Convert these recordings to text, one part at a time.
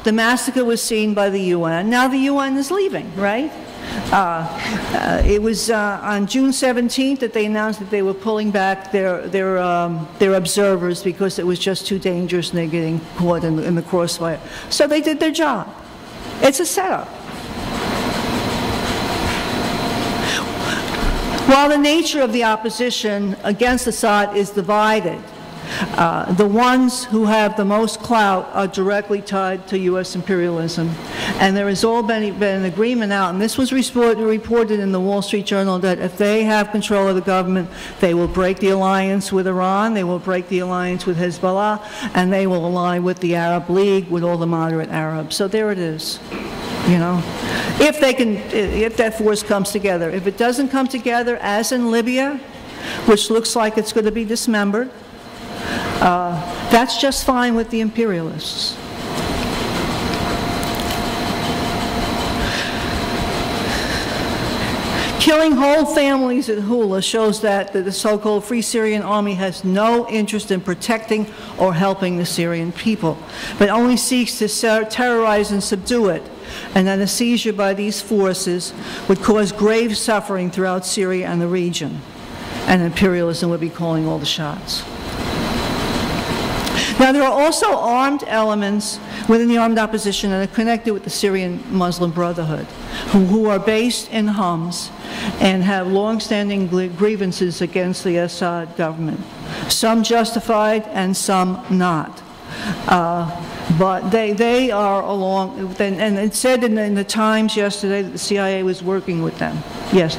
The massacre was seen by the UN. Now the UN is leaving, right? It was on June 17th that they announced that they were pulling back their observers because it was just too dangerous and they're getting caught in the crossfire. So they did their job. It's a setup. While the nature of the opposition against Assad is divided, the ones who have the most clout are directly tied to U.S. imperialism. And there has all been an agreement out, and this was reported in the Wall Street Journal, that if they have control of the government, they will break the alliance with Iran, they will break the alliance with Hezbollah, and they will align with the Arab League, with all the moderate Arabs. So there it is, you know. If that force comes together. If it doesn't come together, as in Libya, which looks like it's going to be dismembered, that's just fine with the imperialists. Killing whole families at Hula shows that the so-called Free Syrian Army has no interest in protecting or helping the Syrian people, but only seeks to terrorize and subdue it, and that a seizure by these forces would cause grave suffering throughout Syria and the region, and imperialism would be calling all the shots. Now, there are also armed elements within the armed opposition that are connected with the Syrian Muslim Brotherhood, who are based in Homs and have long-standing grievances against the Assad government, some justified and some not. But they are along, and it said in the Times yesterday that the CIA was working with them, yes,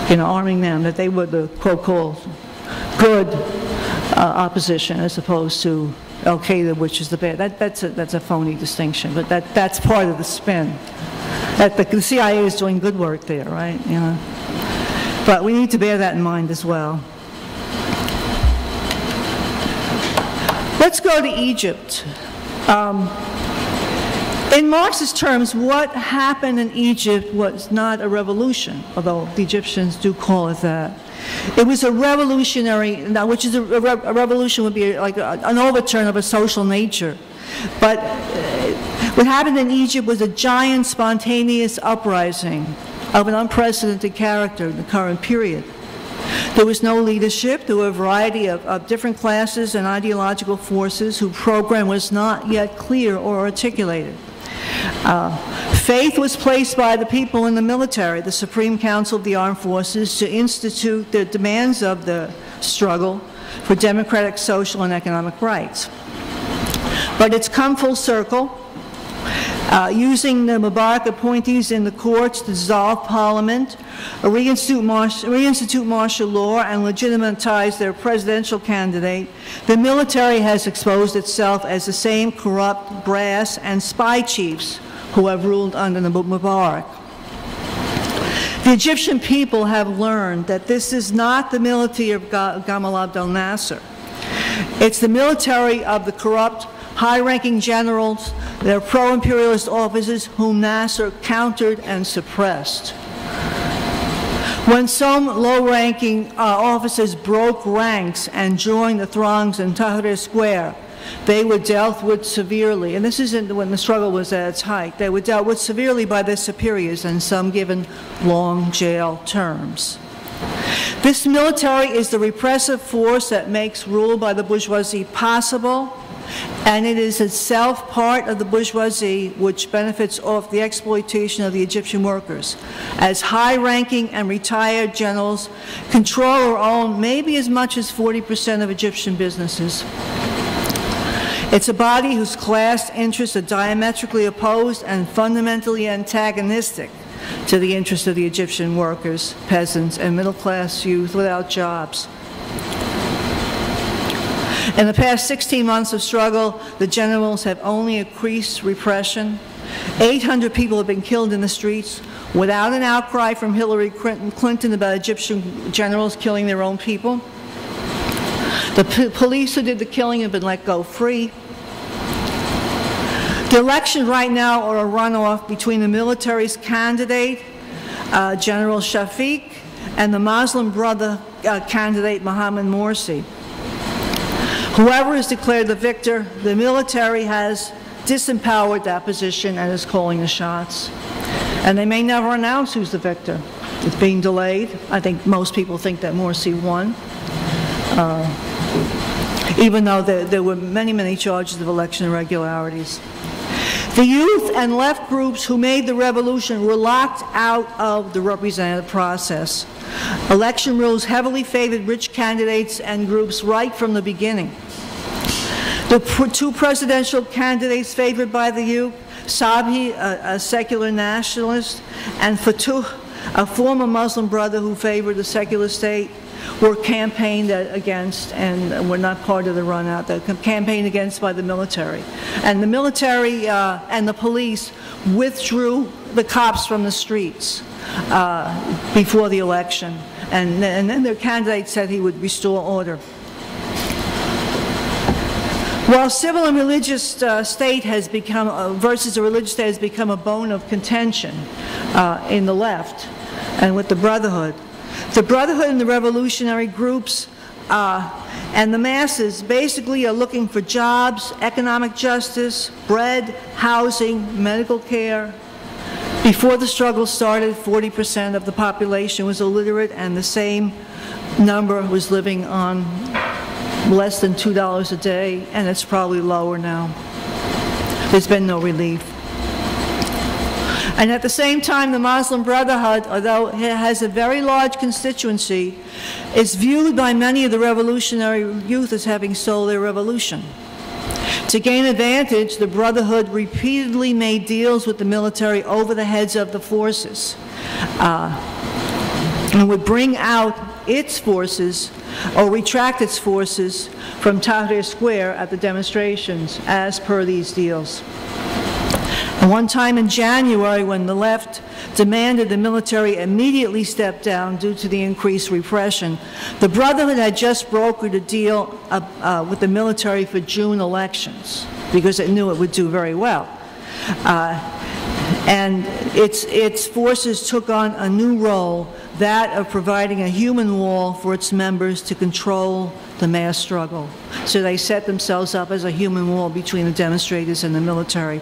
you know, arming them, that they were the quote-called good opposition as opposed to Al-Qaeda, which is the bad. That's a phony distinction, but that's part of the spin. That the CIA is doing good work there, right? You know? But we need to bear that in mind as well. Let's go to Egypt. In Marxist terms, what happened in Egypt was not a revolution, although the Egyptians do call it that. It was a revolutionary, which is a revolution would be like an overturn of a social nature. But what happened in Egypt was a giant spontaneous uprising of an unprecedented character in the current period. There was no leadership. There were a variety of different classes and ideological forces whose program was not yet clear or articulated. Faith was placed by the people in the military, the Supreme Council of the Armed Forces, to institute the demands of the struggle for democratic, social, and economic rights. But it's come full circle, using the Mubarak appointees in the courts to dissolve parliament, reinstitute martial law, and legitimatize their presidential candidate. The military has exposed itself as the same corrupt brass and spy chiefs who have ruled under the Mubarak. The Egyptian people have learned that this is not the military of Gamal Abdel Nasser. It's the military of the corrupt, high-ranking generals, their pro-imperialist officers whom Nasser countered and suppressed. When some low-ranking officers broke ranks and joined the throngs in Tahrir Square, they were dealt with severely, and this isn't when the struggle was at its height. They were dealt with severely by their superiors, and some given long jail terms. This military is the repressive force that makes rule by the bourgeoisie possible, and it is itself part of the bourgeoisie which benefits off the exploitation of the Egyptian workers, as high-ranking and retired generals control or own maybe as much as 40% of Egyptian businesses. It's a body whose class interests are diametrically opposed and fundamentally antagonistic to the interests of the Egyptian workers, peasants, and middle-class youth without jobs. In the past 16 months of struggle, the generals have only increased repression. 800 people have been killed in the streets without an outcry from Hillary Clinton about Egyptian generals killing their own people. The police who did the killing have been let go free. The election right now are a runoff between the military's candidate, General Shafiq, and the Muslim Brother candidate, Mohammed Morsi. Whoever is declared the victor, the military has disempowered that position and is calling the shots. And they may never announce who's the victor. It's being delayed. I think most people think that Morsi won, even though there were many, many charges of election irregularities. The youth and left groups who made the revolution were locked out of the representative process. Election rules heavily favored rich candidates and groups right from the beginning. The two presidential candidates favored by the youth, Sabhi, a secular nationalist, and Fatouh, a former Muslim brother who favored the secular state, were campaigned against and were not part of the run-out. They were campaigned against by the military. And the military and the police withdrew the cops from the streets before the election. And then their candidate said he would restore order. While civil and religious state has become, versus a religious state has become a bone of contention in the left and with the Brotherhood and the revolutionary groups and the masses basically are looking for jobs, economic justice, bread, housing, medical care. Before the struggle started, 40% of the population was illiterate, and the same number was living on less than $2 a day, and it's probably lower now. There's been no relief. And at the same time, the Muslim Brotherhood, although it has a very large constituency, is viewed by many of the revolutionary youth as having stole their revolution. To gain advantage, the Brotherhood repeatedly made deals with the military over the heads of the forces and would bring out its forces or retract its forces from Tahrir Square at the demonstrations as per these deals. And one time in January, when the left demanded the military immediately step down due to the increased repression, the Brotherhood had just brokered a deal with the military for June elections because it knew it would do very well. And its forces took on a new role, that of providing a human wall for its members to control the mass struggle. So they set themselves up as a human wall between the demonstrators and the military.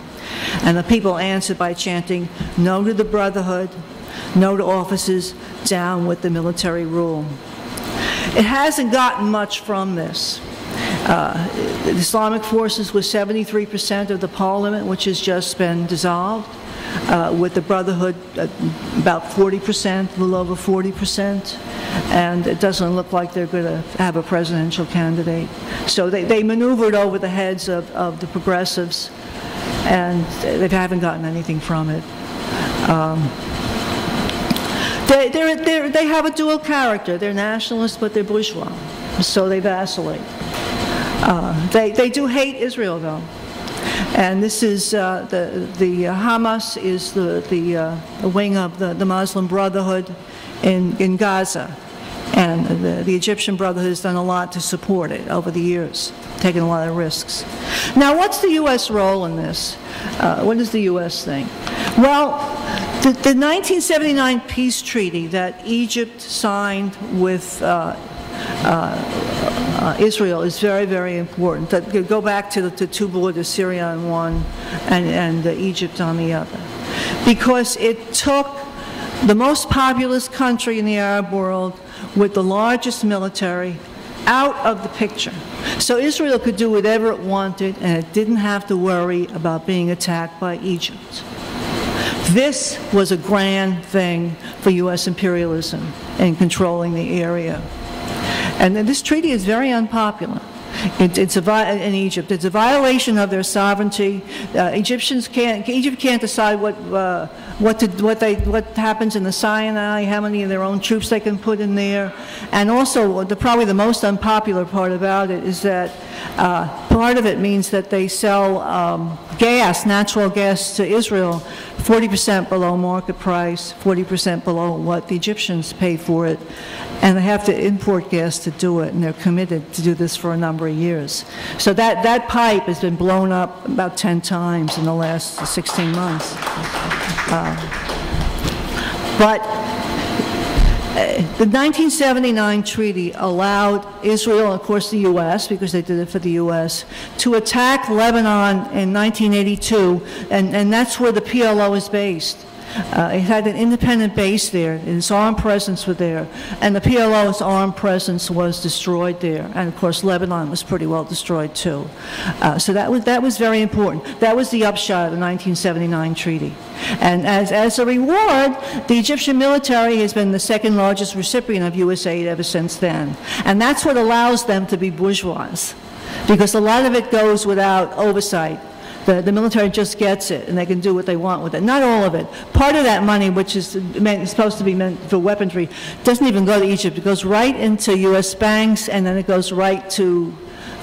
And the people answered by chanting, "No to the Brotherhood, no to officers, down with the military rule." It hasn't gotten much from this. The Islamic forces were 73% of the parliament, which has just been dissolved. With the Brotherhood, about 40%, a little over 40%, and it doesn't look like they're going to have a presidential candidate. So they maneuvered over the heads of the progressives, and they haven't gotten anything from it. They have a dual character. They're nationalists, but they're bourgeois, so they vacillate. They do hate Israel, though. And this is the Hamas is the wing of the Muslim Brotherhood in Gaza, and the Egyptian Brotherhood has done a lot to support it over the years, taken a lot of risks. Now, what's the U.S. role in this? What does the U.S. think? Well, the 1979 peace treaty that Egypt signed with Israel is very, very important. Go back to the two borders, Syria on one and Egypt on the other. Because it took the most populous country in the Arab world with the largest military out of the picture. So Israel could do whatever it wanted, and it didn't have to worry about being attacked by Egypt. This was a grand thing for U.S. imperialism in controlling the area. And this treaty is very unpopular in Egypt. It's a violation of their sovereignty. Egypt can't decide what happens in the Sinai, how many of their own troops they can put in there. And also, probably the most unpopular part about it is that part of it means that they sell gas, natural gas, to Israel 40% below market price, 40% below what the Egyptians pay for it. And they have to import gas to do it, and they're committed to do this for a number of years. So that pipe has been blown up about 10 times in the last 16 months. But The 1979 treaty allowed Israel, and of course the U.S., because they did it for the U.S., to attack Lebanon in 1982, and that's where the PLO is based. It had an independent base there, and its armed presence was there, and the PLO's armed presence was destroyed there, and of course Lebanon was pretty well destroyed too. So that was very important. That was the upshot of the 1979 treaty. And as a reward, the Egyptian military has been the second largest recipient of U.S. aid ever since then. And that's what allows them to be bourgeois, because a lot of it goes without oversight. The military just gets it, and they can do what they want with it. Not all of it. Part of that money, which is supposed to be meant for weaponry, doesn't even go to Egypt. It goes right into U.S. banks, and then it goes right to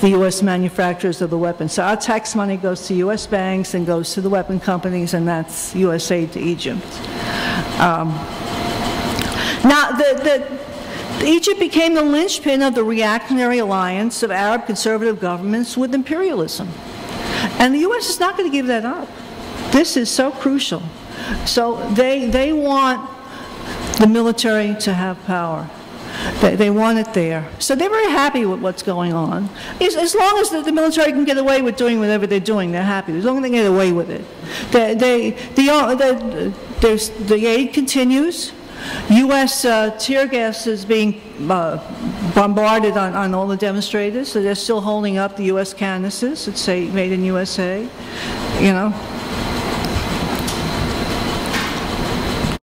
the U.S. manufacturers of the weapons. So our tax money goes to U.S. banks and goes to the weapon companies, and that's U.S. aid to Egypt. Now, Egypt became the linchpin of the reactionary alliance of Arab conservative governments with imperialism. And the U.S. is not going to give that up. This is so crucial. So they want the military to have power. They want it there. So they're very happy with what's going on. As long as the military can get away with doing whatever they're doing, they're happy. As long as they get away with it. The aid continues. U.S. tear gas is being bombarded on all the demonstrators, so they're still holding up the U.S. canvases that say "Made in USA," you know.